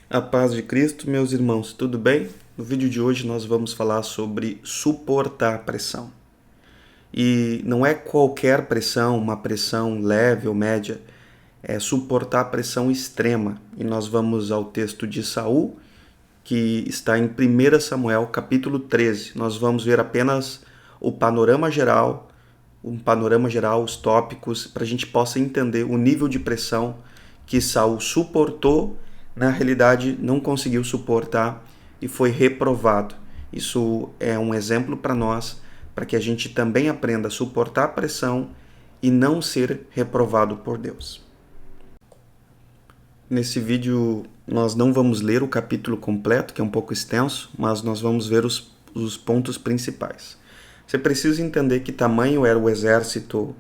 A paz de Cristo, meus irmãos, tudo bem? No vídeo de hoje nós vamos falar sobre suportar pressão. E não é qualquer pressão, uma pressão leve ou média, é suportar pressão extrema. E nós vamos ao texto de Saul, que está em 1 Samuel, capítulo 13. Nós vamos ver apenas o panorama geral, os tópicos, para a gente possa entender o nível de pressão que Saul suportou, na realidade não conseguiu suportar e foi reprovado. Isso é um exemplo para nós, para que a gente também aprenda a suportar a pressão e não ser reprovado por Deus. Nesse vídeo nós não vamos ler o capítulo completo, que é um pouco extenso, mas nós vamos ver os pontos principais. Você precisa entender que tamanho era o exército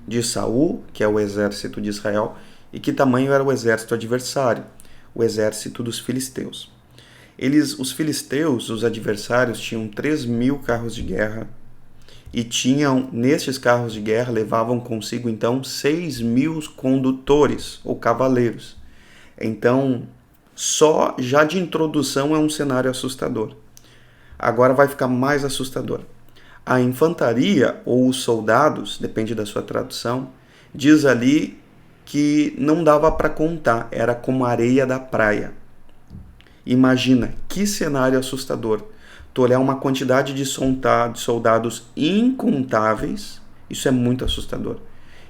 de Saul, que é o exército de Israel, e que tamanho era o exército adversário, o exército dos filisteus. Os filisteus, os adversários, tinham 3.000 carros de guerra e nestes carros de guerra, levavam consigo então 6.000 condutores ou cavaleiros. Então, só já de introdução é um cenário assustador. Agora vai ficar mais assustador. A infantaria ou os soldados, depende da sua tradução, diz ali que não dava para contar, era como areia da praia. Imagina, que cenário assustador. Tu olhar uma quantidade de soldados incontáveis, isso é muito assustador.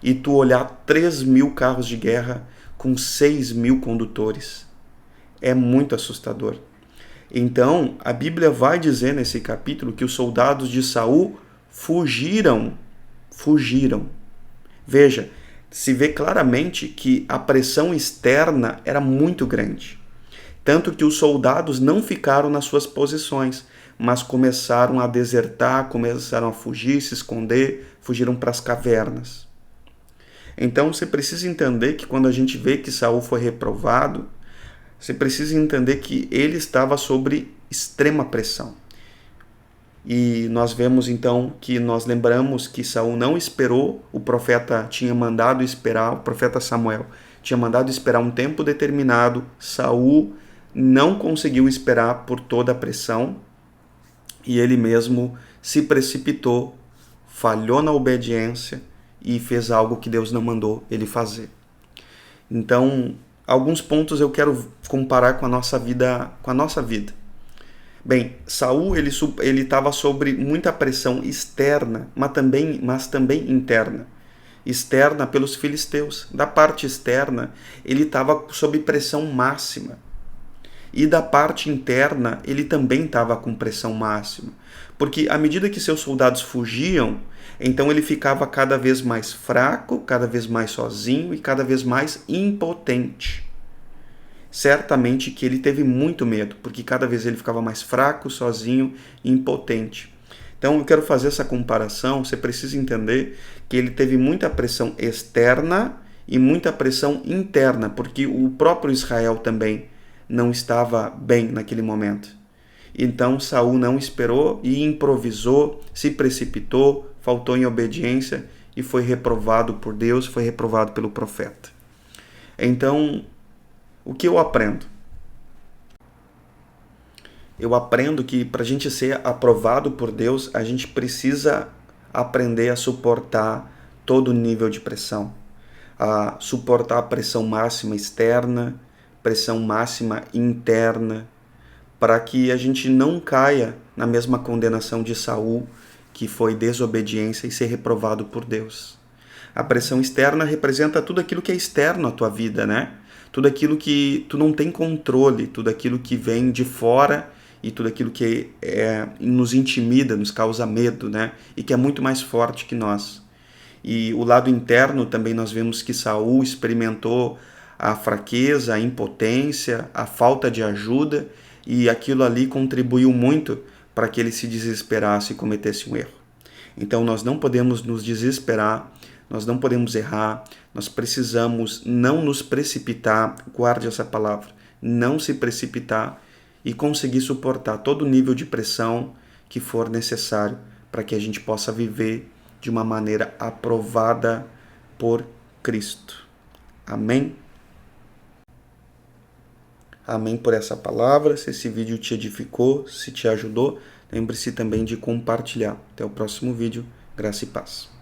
E tu olhar 3.000 carros de guerra com 6.000 condutores. É muito assustador. Então, a Bíblia vai dizer nesse capítulo que os soldados de Saul fugiram. Veja, se vê claramente que a pressão externa era muito grande. Tanto que os soldados não ficaram nas suas posições, mas começaram a desertar, começaram a fugir, se esconder, fugiram para as cavernas. Então você precisa entender que quando a gente vê que Saul foi reprovado, você precisa entender que ele estava sob extrema pressão. E nós vemos então que nós lembramos que Saul não esperou, o profeta tinha mandado esperar, o profeta Samuel tinha mandado esperar um tempo determinado. Saul não conseguiu esperar por toda a pressão e ele mesmo se precipitou, falhou na obediência e fez algo que Deus não mandou ele fazer. Então, alguns pontos eu quero comparar com a nossa vida, Bem, Saul ele estava sob muita pressão externa, mas também interna. Externa pelos filisteus. Da parte externa, ele estava sob pressão máxima. E da parte interna, ele também estava com pressão máxima. Porque à medida que seus soldados fugiam, então ele ficava cada vez mais fraco, cada vez mais sozinho e cada vez mais impotente. Certamente que ele teve muito medo, porque cada vez ele ficava mais fraco, sozinho e impotente. Então eu quero fazer essa comparação, você precisa entender que ele teve muita pressão externa e muita pressão interna, porque o próprio Israel também não estava bem naquele momento. Então Saul não esperou e improvisou, se precipitou, faltou em obediência e foi reprovado por Deus, foi reprovado pelo profeta. Então, o que eu aprendo? Eu aprendo que para a gente ser aprovado por Deus, a gente precisa aprender a suportar todo nível de pressão. A suportar a pressão máxima externa, pressão máxima interna, para que a gente não caia na mesma condenação de Saul, que foi desobediência e ser reprovado por Deus. A pressão externa representa tudo aquilo que é externo à tua vida, né? Tudo aquilo que tu não tem controle, tudo aquilo que vem de fora e tudo aquilo que nos intimida, nos causa medo, né? E que é muito mais forte que nós. E o lado interno também nós vemos que Saul experimentou a fraqueza, a impotência, a falta de ajuda, e aquilo ali contribuiu muito para que ele se desesperasse e cometesse um erro. Então nós não podemos nos desesperar, nós não podemos errar, nós precisamos não nos precipitar, guarde essa palavra, não se precipitar e conseguir suportar todo nível de pressão que for necessário para que a gente possa viver de uma maneira aprovada por Cristo. Amém? Amém por essa palavra. Se esse vídeo te edificou, se te ajudou, lembre-se também de compartilhar. Até o próximo vídeo. Graça e paz.